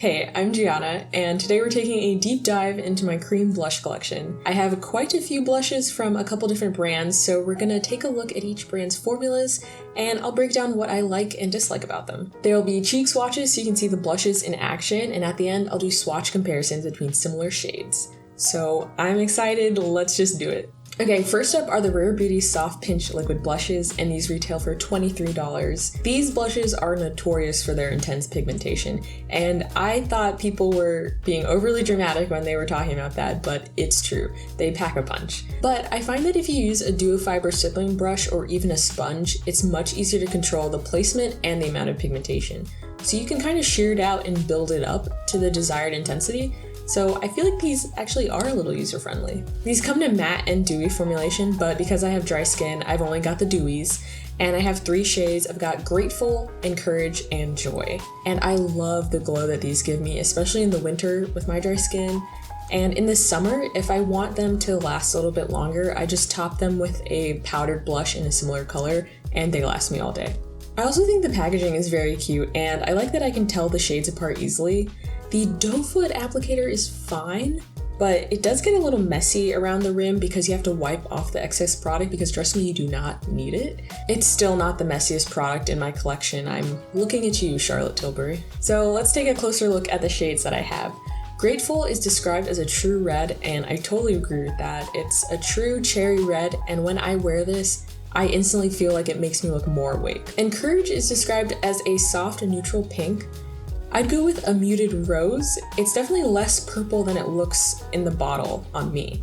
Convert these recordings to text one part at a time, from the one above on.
Hey, I'm Gianna, and today we're taking a deep dive into my cream blush collection. I have quite a few blushes from a couple different brands, so we're gonna take a look at each brand's formulas, and I'll break down what I like and dislike about them. There will be cheek swatches so you can see the blushes in action, and at the end I'll do swatch comparisons between similar shades. So I'm excited, let's just do it. Okay, first up are the Rare Beauty Soft Pinch Liquid Blushes, and these retail for $23. These blushes are notorious for their intense pigmentation, and I thought people were being overly dramatic when they were talking about that, but it's true. They pack a punch. But I find that if you use a duo-fiber stippling brush or even a sponge, it's much easier to control the placement and the amount of pigmentation. So you can kind of shear it out and build it up to the desired intensity. So I feel like these actually are a little user-friendly. These come in matte and dewy formulation, but because I have dry skin, I've only got the dewies, and I have 3 shades. I've got Grateful, Encourage, and Joy. And I love the glow that these give me, especially in the winter with my dry skin. And in the summer, if I want them to last a little bit longer, I just top them with a powdered blush in a similar color, and they last me all day. I also think the packaging is very cute, and I like that I can tell the shades apart easily. The doe foot applicator is fine, but it does get a little messy around the rim because you have to wipe off the excess product, because trust me, you do not need it. It's still not the messiest product in my collection. I'm looking at you, Charlotte Tilbury. So let's take a closer look at the shades that I have. Grateful is described as a true red, and I totally agree with that. It's a true cherry red, and when I wear this, I instantly feel like it makes me look more awake. Encourage is described as a soft and neutral pink. I'd go with a muted rose. It's definitely less purple than it looks in the bottle on me.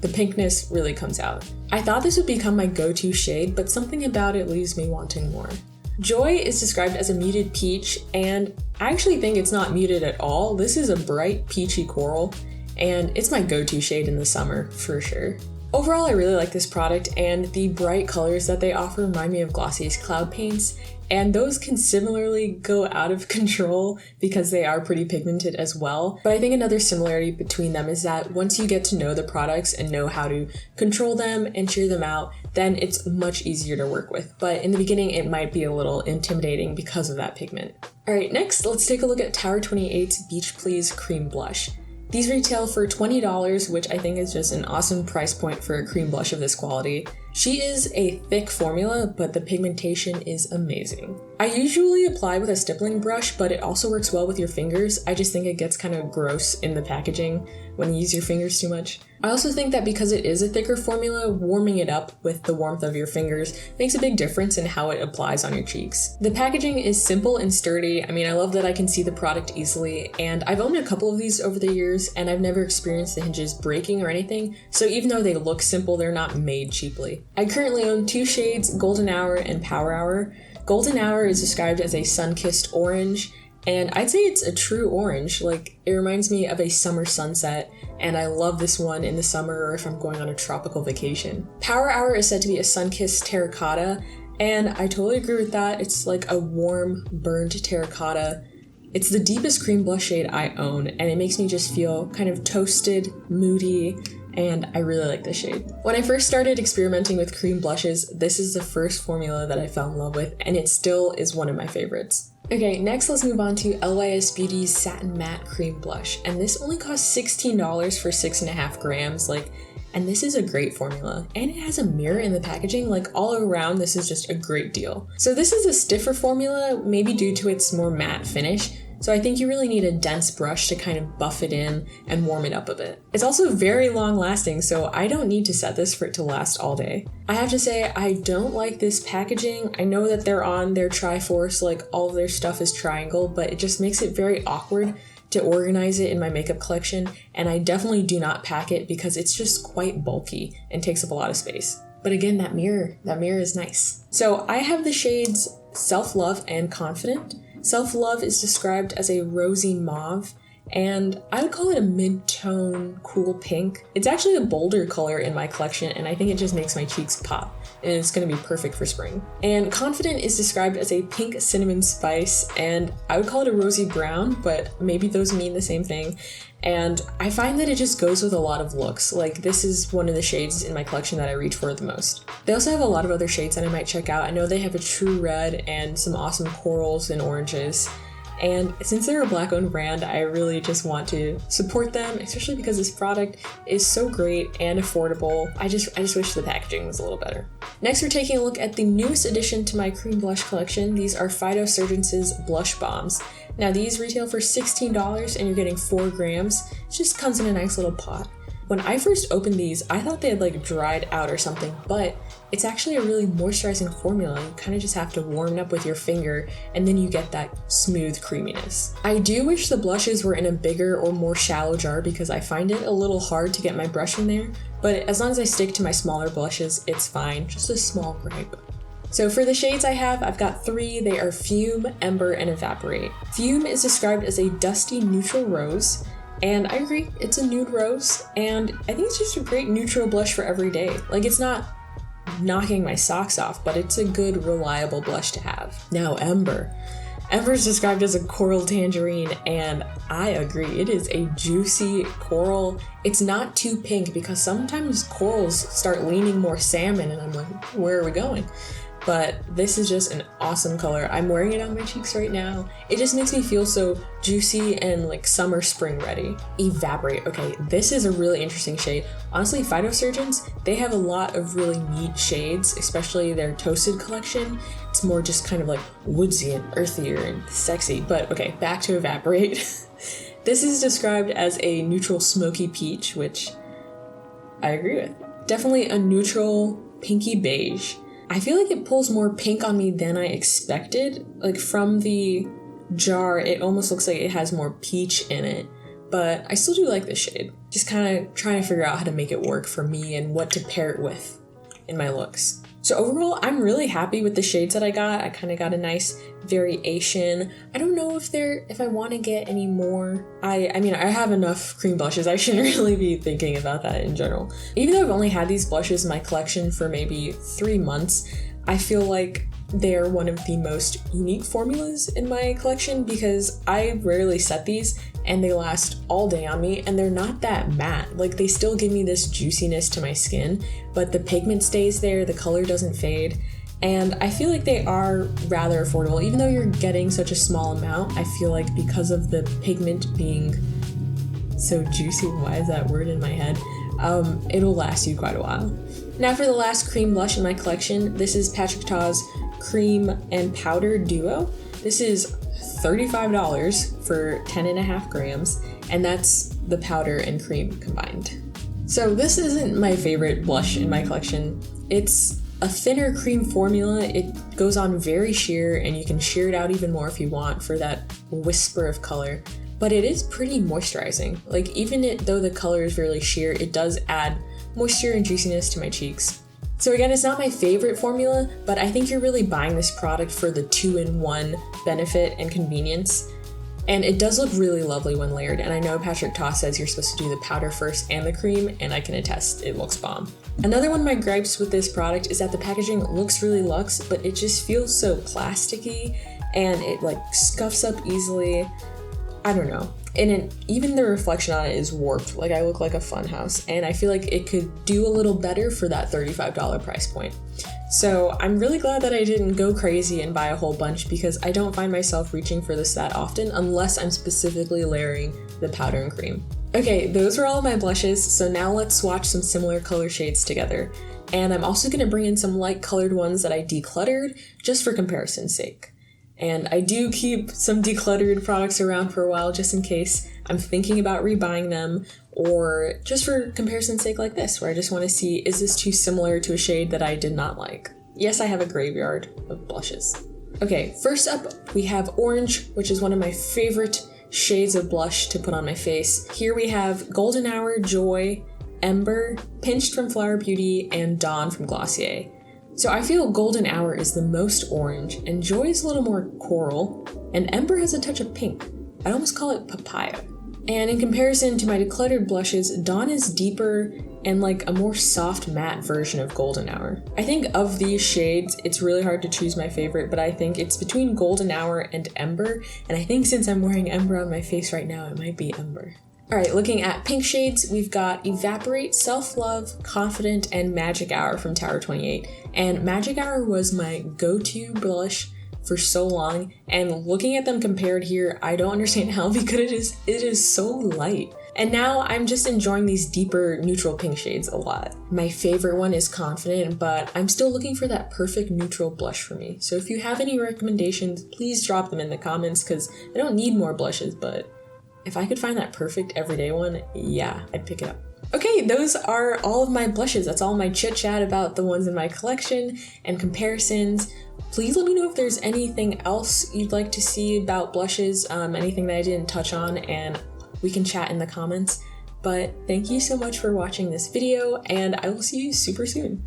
The pinkness really comes out. I thought this would become my go-to shade, but something about it leaves me wanting more. Joy is described as a muted peach, and I actually think it's not muted at all. This is a bright peachy coral, and it's my go-to shade in the summer, for sure. Overall, I really like this product, and the bright colors that they offer remind me of Glossy's cloud paints, and those can similarly go out of control because they are pretty pigmented as well. But I think another similarity between them is that once you get to know the products and know how to control them and shear them out, then it's much easier to work with. But in the beginning, it might be a little intimidating because of that pigment. All right, next, let's take a look at Tower 28's Beach Please Cream Blush. These retail for $20, which I think is just an awesome price point for a cream blush of this quality. She is a thick formula, but the pigmentation is amazing. I usually apply with a stippling brush, but it also works well with your fingers. I just think it gets kind of gross in the packaging when you use your fingers too much. I also think that because it is a thicker formula, warming it up with the warmth of your fingers makes a big difference in how it applies on your cheeks. The packaging is simple and sturdy. I mean, I love that I can see the product easily, and I've owned a couple of these over the years, and I've never experienced the hinges breaking or anything, so even though they look simple, they're not made cheaply. I currently own 2 shades, Golden Hour and Power Hour. Golden Hour is described as a sun-kissed orange, and I'd say it's a true orange. Like, it reminds me of a summer sunset, and I love this one in the summer or if I'm going on a tropical vacation. Power Hour is said to be a sun-kissed terracotta, and I totally agree with that. It's like a warm, burnt terracotta. It's the deepest cream blush shade I own, and it makes me just feel kind of toasted, moody, and I really like this shade. When I first started experimenting with cream blushes, this is the first formula that I fell in love with, and it still is one of my favorites. Okay, next let's move on to LYS Beauty's Satin Matte Cream Blush, and this only costs $16 for 6.5 grams, and this is a great formula, and it has a mirror in the packaging. All around, this is just a great deal. So this is a stiffer formula, maybe due to its more matte finish, so I think you really need a dense brush to kind of buff it in and warm it up a bit. It's also very long lasting, so I don't need to set this for it to last all day. I have to say, I don't like this packaging. I know that they're on their Triforce, all of their stuff is triangle, but it just makes it very awkward to organize it in my makeup collection, and I definitely do not pack it because it's just quite bulky and takes up a lot of space. But again, that mirror is nice. So I have the shades Self Love and Confident. Self Love is described as a rosy mauve, and I would call it a mid-tone cool pink. It's actually a bolder color in my collection, and I think it just makes my cheeks pop, and it's going to be perfect for spring. And Confident is described as a pink cinnamon spice, and I would call it a rosy brown, but maybe those mean the same thing. And I find that it just goes with a lot of looks. This is one of the shades in my collection that I reach for the most. They also have a lot of other shades that I might check out. I know they have a true red and some awesome corals and oranges. And since they're a Black-owned brand, I really just want to support them, especially because this product is so great and affordable. I just wish the packaging was a little better. Next, we're taking a look at the newest addition to my cream blush collection. These are PHYTOSURGENCE's blush bombs. Now these retail for $16 and you're getting 4 grams. It just comes in a nice little pot. When I first opened these, I thought they had like dried out or something, but it's actually a really moisturizing formula. You kind of just have to warm it up with your finger and then you get that smooth creaminess. I do wish the blushes were in a bigger or more shallow jar because I find it a little hard to get my brush in there, but as long as I stick to my smaller blushes, it's fine. Just a small gripe. So for the shades I've got 3. They are Fume, Ember, and Evaporate. Fume is described as a dusty neutral rose. And I agree, it's a nude rose, and I think it's just a great neutral blush for every day. Like, it's not knocking my socks off, but it's a good, reliable blush to have. Now, Ember. Ember is described as a coral tangerine, and I agree, it is a juicy coral. It's not too pink, because sometimes corals start leaning more salmon, and I'm like, where are we going? But this is just an awesome color. I'm wearing it on my cheeks right now. It just makes me feel so juicy and like summer spring ready. Evaporate. Okay, this is a really interesting shade. Honestly, PHYTOSURGENCE, they have a lot of really neat shades, especially their Toasted collection. It's more just kind of like woodsy and earthier and sexy. But okay, back to Evaporate. This is described as a neutral smoky peach, which I agree with. Definitely a neutral pinky beige. I feel like it pulls more pink on me than I expected. Like from the jar, it almost looks like it has more peach in it, but I still do like this shade. Just kind of trying to figure out how to make it work for me and what to pair it with in my looks. So overall, I'm really happy with the shades that I got. I kind of got a nice variation. I don't know if I want to get any more. I mean, I have enough cream blushes. I shouldn't really be thinking about that in general. Even though I've only had these blushes in my collection for maybe 3 months, I feel like they're one of the most unique formulas in my collection because I rarely set these and they last all day on me and they're not that matte. Like they still give me this juiciness to my skin, but the pigment stays there, the color doesn't fade. And I feel like they are rather affordable. Even though you're getting such a small amount, I feel like because of the pigment being so juicy, why is that word in my head? It'll last you quite a while. Now for the last cream blush in my collection, this is Patrick Ta's Cream and Powder Duo. This is $35 for 10.5 grams, and that's the powder and cream combined. So this isn't my favorite blush in my collection. It's a thinner cream formula. It goes on very sheer, and you can sheer it out even more if you want for that whisper of color. But it is pretty moisturizing. Like even though the color is really sheer, it does add moisture and juiciness to my cheeks. So again, it's not my favorite formula, but I think you're really buying this product for the 2-in-1 benefit and convenience. And it does look really lovely when layered, and I know Patrick Ta says you're supposed to do the powder first and the cream, and I can attest, it looks bomb. Another one of my gripes with this product is that the packaging looks really luxe, but it just feels so plasticky, and it like scuffs up easily. I don't know. And even the reflection on it is warped. Like I look like a funhouse, and I feel like it could do a little better for that $35 price point. So I'm really glad that I didn't go crazy and buy a whole bunch because I don't find myself reaching for this that often unless I'm specifically layering the powder and cream. Okay, those were all my blushes, so now let's swatch some similar color shades together. And I'm also going to bring in some light colored ones that I decluttered just for comparison's sake. And I do keep some decluttered products around for a while just in case I'm thinking about rebuying them, or just for comparison's sake like this, where I just want to see, is this too similar to a shade that I did not like? Yes, I have a graveyard of blushes. Okay, first up we have Orange, which is one of my favorite shades of blush to put on my face. Here we have Golden Hour, Joy, Ember, Pinched from Flower Beauty, and Dawn from Glossier. So I feel Golden Hour is the most orange, and Joy is a little more coral, and Ember has a touch of pink. I'd almost call it papaya. And in comparison to my decluttered blushes, Dawn is deeper and like a more soft matte version of Golden Hour. I think of these shades, it's really hard to choose my favorite, but I think it's between Golden Hour and Ember, and I think since I'm wearing Ember on my face right now, it might be Ember. Alright, looking at pink shades, we've got Evaporate, Self-Love, Confident, and Magic Hour from Tower 28. And Magic Hour was my go-to blush for so long, and looking at them compared here, I don't understand how because it is so light. And now I'm just enjoying these deeper neutral pink shades a lot. My favorite one is Confident, but I'm still looking for that perfect neutral blush for me. So if you have any recommendations, please drop them in the comments because I don't need more blushes, but if I could find that perfect everyday one, yeah, I'd pick it up. Okay, those are all of my blushes. That's all my chit chat about the ones in my collection and comparisons. Please let me know if there's anything else you'd like to see about blushes, anything that I didn't touch on, and we can chat in the comments. But thank you so much for watching this video, and I will see you super soon.